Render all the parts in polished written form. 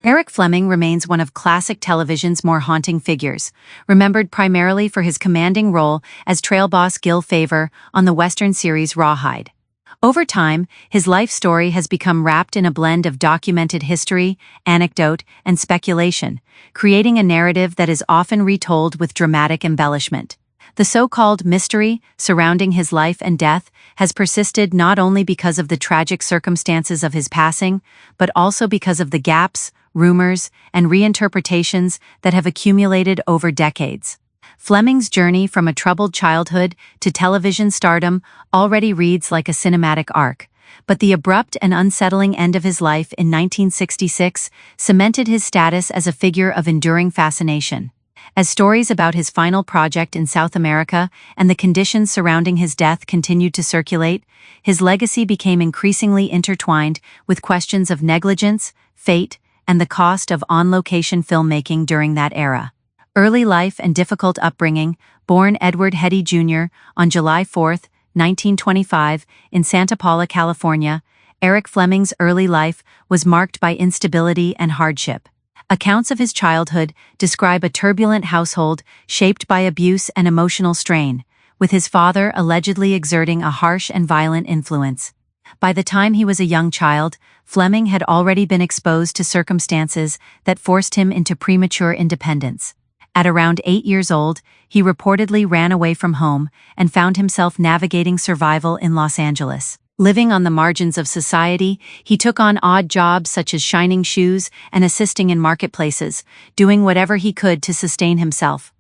Eric Fleming remains one of classic television's more haunting figures, remembered primarily for his commanding role as trail boss Gil Favor on the Western series Rawhide. Over time, his life story has become wrapped in a blend of documented history, anecdote, and speculation, creating a narrative that is often retold with dramatic embellishment. The so-called mystery surrounding his life and death has persisted not only because of the tragic circumstances of his passing, but also because of the gaps, rumors, and reinterpretations that have accumulated over decades. Fleming's journey from a troubled childhood to television stardom already reads like a cinematic arc, but the abrupt and unsettling end of his life in 1966 cemented his status as a figure of enduring fascination. As stories about his final project in South America and the conditions surrounding his death continued to circulate, his legacy became increasingly intertwined with questions of negligence, fate, and the cost of on-location filmmaking during that era. Early life and difficult upbringing. Born Edward Hetty Jr. on July 4, 1925, in Santa Paula, California, Eric Fleming's early life was marked by instability and hardship. Accounts of his childhood describe a turbulent household shaped by abuse and emotional strain, with his father allegedly exerting a harsh and violent influence. By the time he was a young child, Fleming had already been exposed to circumstances that forced him into premature independence. At around 8 years old, he reportedly ran away from home and found himself navigating survival in Los Angeles. Living on the margins of society, he took on odd jobs such as shining shoes and assisting in marketplaces, doing whatever he could to sustain himself.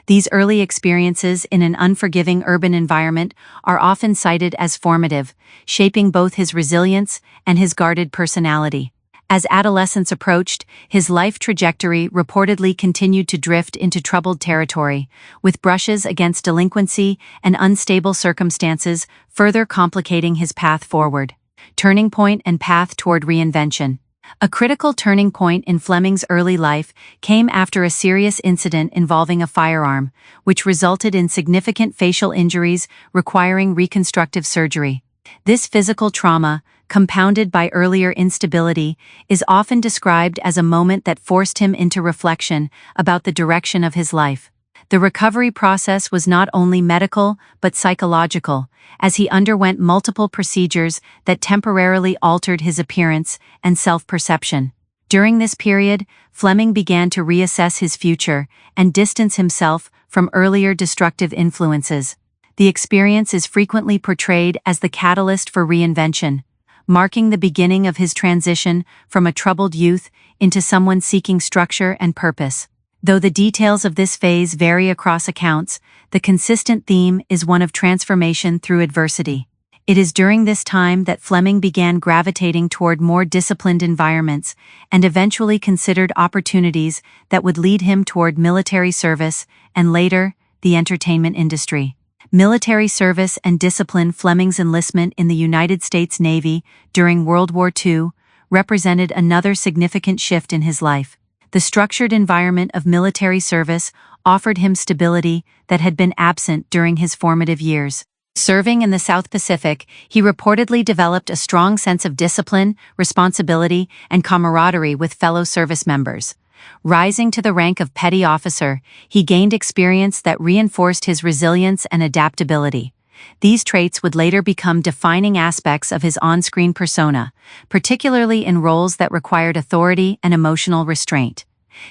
These early experiences in an unforgiving urban environment are often cited as formative, shaping both his resilience and his guarded personality. As adolescence approached, his life trajectory reportedly continued to drift into troubled territory, with brushes against delinquency and unstable circumstances further complicating his path forward. Turning point and path toward reinvention. A critical turning point in Fleming's early life came after a serious incident involving a firearm, which resulted in significant facial injuries requiring reconstructive surgery. This physical trauma, compounded by earlier instability, is often described as a moment that forced him into reflection about the direction of his life. The recovery process was not only medical but psychological, as he underwent multiple procedures that temporarily altered his appearance and self-perception. During this period, Fleming began to reassess his future and distance himself from earlier destructive influences. The experience is frequently portrayed as the catalyst for reinvention, marking the beginning of his transition from a troubled youth into someone seeking structure and purpose. Though the details of this phase vary across accounts, the consistent theme is one of transformation through adversity. It is during this time that Fleming began gravitating toward more disciplined environments and eventually considered opportunities that would lead him toward military service and later, the entertainment industry. Military service and discipline. Fleming's enlistment in the United States Navy during World War II represented another significant shift in his life. The structured environment of military service offered him stability that had been absent during his formative years. Serving in the South Pacific, he reportedly developed a strong sense of discipline, responsibility, and camaraderie with fellow service members. Rising to the rank of petty officer, he gained experience that reinforced his resilience and adaptability. These traits would later become defining aspects of his on-screen persona, particularly in roles that required authority and emotional restraint.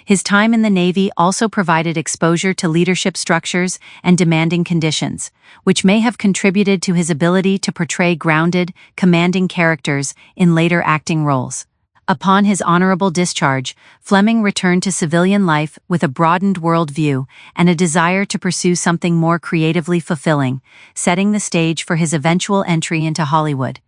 His time in the Navy also provided exposure to leadership structures and demanding conditions, which may have contributed to his ability to portray grounded, commanding characters in later acting roles. Upon his honorable discharge, Fleming returned to civilian life with a broadened worldview and a desire to pursue something more creatively fulfilling, setting the stage for his eventual entry into Hollywood.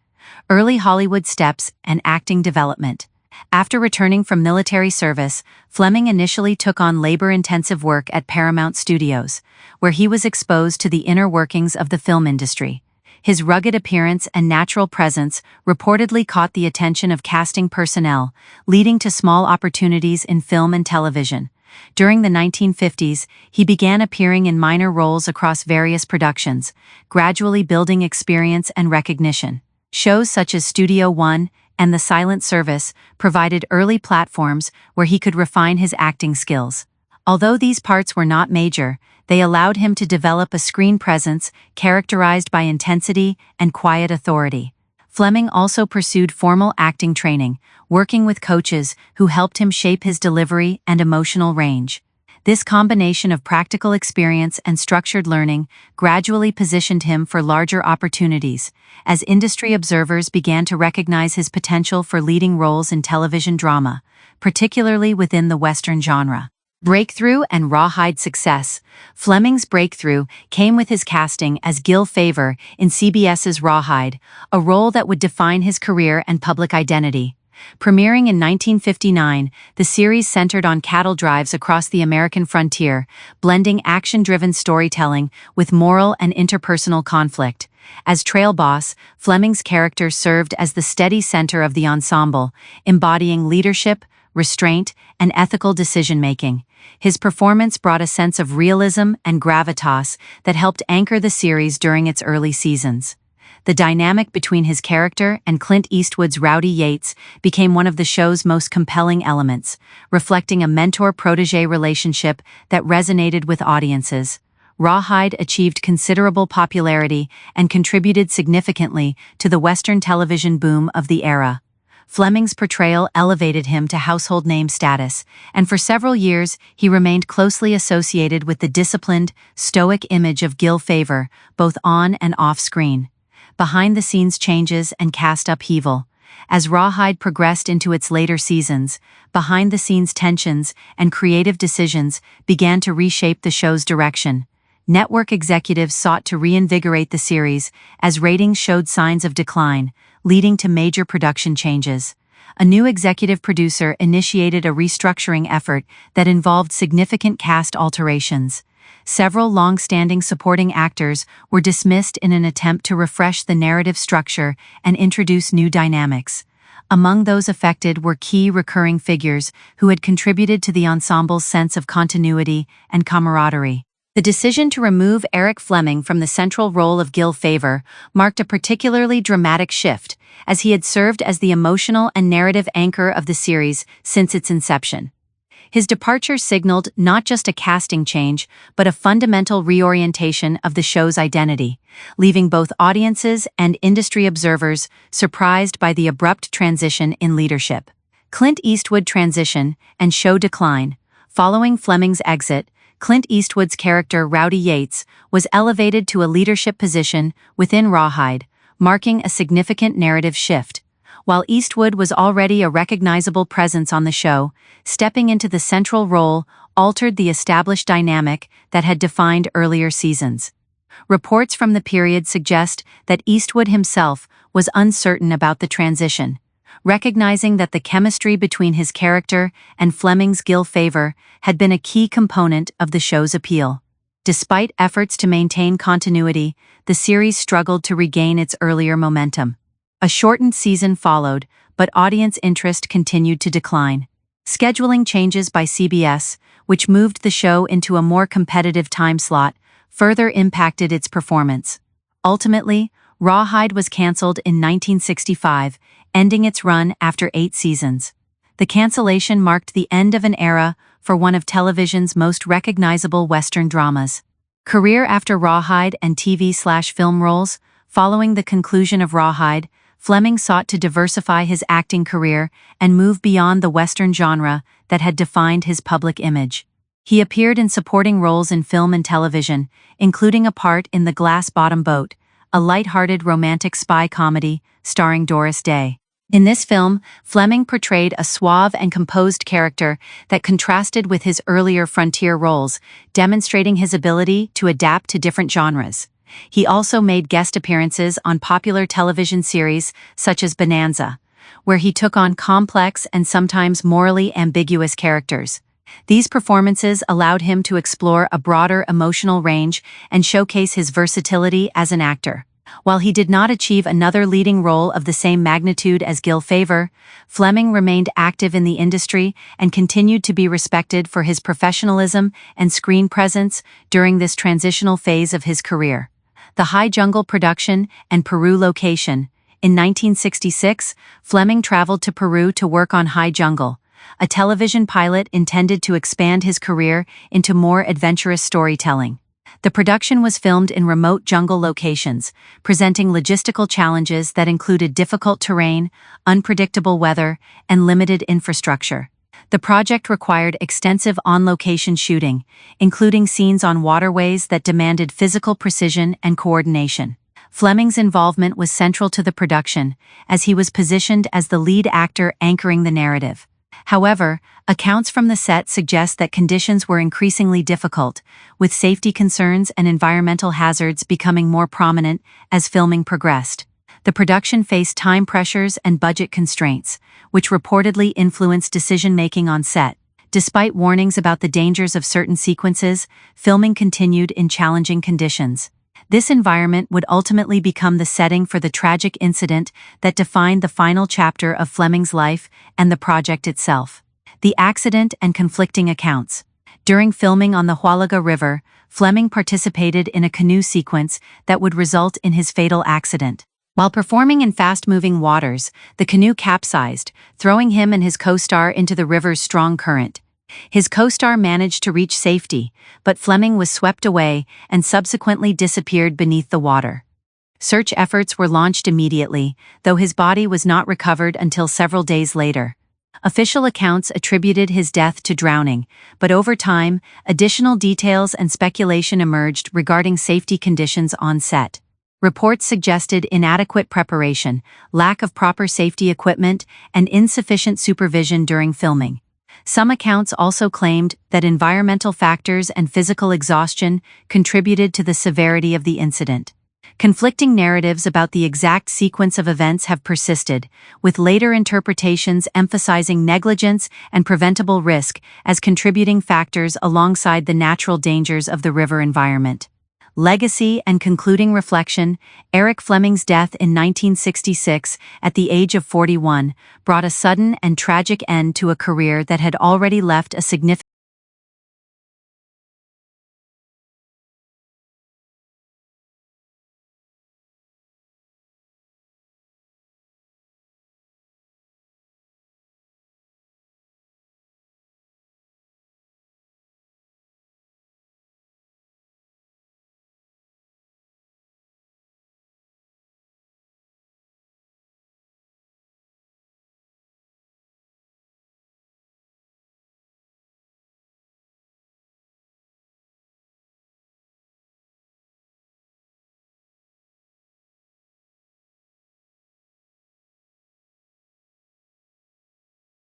Early Hollywood steps and acting development. After returning from military service, Fleming initially took on labor-intensive work at Paramount Studios, where he was exposed to the inner workings of the film industry. His rugged appearance and natural presence reportedly caught the attention of casting personnel, leading to small opportunities in film and television. During the 1950s, he began appearing in minor roles across various productions, gradually building experience and recognition. Shows such as Studio One and The Silent Service provided early platforms where he could refine his acting skills. Although these parts were not major, they allowed him to develop a screen presence characterized by intensity and quiet authority. Fleming also pursued formal acting training, working with coaches who helped him shape his delivery and emotional range. This combination of practical experience and structured learning gradually positioned him for larger opportunities, as industry observers began to recognize his potential for leading roles in television drama, particularly within the Western genre. Breakthrough and rawhide success. Fleming's breakthrough came with his casting as Gil Favor in CBS's Rawhide, a role that would define his career and public identity. Premiering in 1959, the series centered on cattle drives across the American frontier, blending action-driven storytelling with moral and interpersonal conflict. As trail boss, Fleming's character served as the steady center of the ensemble, embodying leadership, restraint, and ethical decision-making. His performance brought a sense of realism and gravitas that helped anchor the series during its early seasons. The dynamic between his character and Clint Eastwood's Rowdy Yates became one of the show's most compelling elements, reflecting a mentor-protege relationship that resonated with audiences. Rawhide achieved considerable popularity and contributed significantly to the Western television boom of the era. Fleming's portrayal elevated him to household name status, and for several years he remained closely associated with the disciplined, stoic image of Gil Favor, both on and off screen. Behind-the-scenes changes and cast upheaval. As Rawhide progressed into its later seasons, behind-the-scenes tensions and creative decisions began to reshape the show's direction. Network executives sought to reinvigorate the series as ratings showed signs of decline, leading to major production changes. A new executive producer initiated a restructuring effort that involved significant cast alterations. Several long-standing supporting actors were dismissed in an attempt to refresh the narrative structure and introduce new dynamics. Among those affected were key recurring figures who had contributed to the ensemble's sense of continuity and camaraderie. The decision to remove Eric Fleming from the central role of Gil Favor marked a particularly dramatic shift, as he had served as the emotional and narrative anchor of the series since its inception. His departure signaled not just a casting change, but a fundamental reorientation of the show's identity, leaving both audiences and industry observers surprised by the abrupt transition in leadership. Clint Eastwood transition and show decline. Following Fleming's exit, Clint Eastwood's character Rowdy Yates was elevated to a leadership position within Rawhide, marking a significant narrative shift. While Eastwood was already a recognizable presence on the show, stepping into the central role altered the established dynamic that had defined earlier seasons. Reports from the period suggest that Eastwood himself was uncertain about the transition, recognizing that the chemistry between his character and Fleming's Gil Favor had been a key component of the show's appeal. Despite efforts to maintain continuity, the series struggled to regain its earlier momentum. A shortened season followed, but audience interest continued to decline. Scheduling changes by CBS, which moved the show into a more competitive time slot, further impacted its performance. Ultimately, Rawhide was canceled in 1965, ending its run after 8 seasons. The cancellation marked the end of an era for one of television's most recognizable Western dramas. Career after Rawhide and TV/film roles. Following the conclusion of Rawhide, Fleming sought to diversify his acting career and move beyond the Western genre that had defined his public image. He appeared in supporting roles in film and television, including a part in The Glass Bottom Boat, a light-hearted romantic spy comedy starring Doris Day. In this film, Fleming portrayed a suave and composed character that contrasted with his earlier frontier roles, demonstrating his ability to adapt to different genres. He also made guest appearances on popular television series such as Bonanza, where he took on complex and sometimes morally ambiguous characters. These performances allowed him to explore a broader emotional range and showcase his versatility as an actor. While he did not achieve another leading role of the same magnitude as Gil Favor, Fleming remained active in the industry and continued to be respected for his professionalism and screen presence during this transitional phase of his career. The High Jungle production and Peru location, In 1966, Fleming traveled to Peru to work on High Jungle, a television pilot intended to expand his career into more adventurous storytelling. The production was filmed in remote jungle locations, presenting logistical challenges that included difficult terrain, unpredictable weather, and limited infrastructure. The project required extensive on-location shooting, including scenes on waterways that demanded physical precision and coordination. Fleming's involvement was central to the production, as he was positioned as the lead actor anchoring the narrative. However, accounts from the set suggest that conditions were increasingly difficult, with safety concerns and environmental hazards becoming more prominent as filming progressed. The production faced time pressures and budget constraints, which reportedly influenced decision-making on set. Despite warnings about the dangers of certain sequences, filming continued in challenging conditions. This environment would ultimately become the setting for the tragic incident that defined the final chapter of Fleming's life and the project itself. The accident and conflicting accounts. During filming on the Huallaga River, Fleming participated in a canoe sequence that would result in his fatal accident. While performing in fast-moving waters, the canoe capsized, throwing him and his co-star into the river's strong current. His co-star managed to reach safety, but Fleming was swept away and subsequently disappeared beneath the water. Search efforts were launched immediately, though his body was not recovered until several days later. Official accounts attributed his death to drowning, but over time, additional details and speculation emerged regarding safety conditions on set. Reports suggested inadequate preparation, lack of proper safety equipment, and insufficient supervision during filming. Some accounts also claimed that environmental factors and physical exhaustion contributed to the severity of the incident. Conflicting narratives about the exact sequence of events have persisted, with later interpretations emphasizing negligence and preventable risk as contributing factors alongside the natural dangers of the river environment. Legacy and concluding reflection. Eric Fleming's death in 1966, at the age of 41, brought a sudden and tragic end to a career that had already left a significant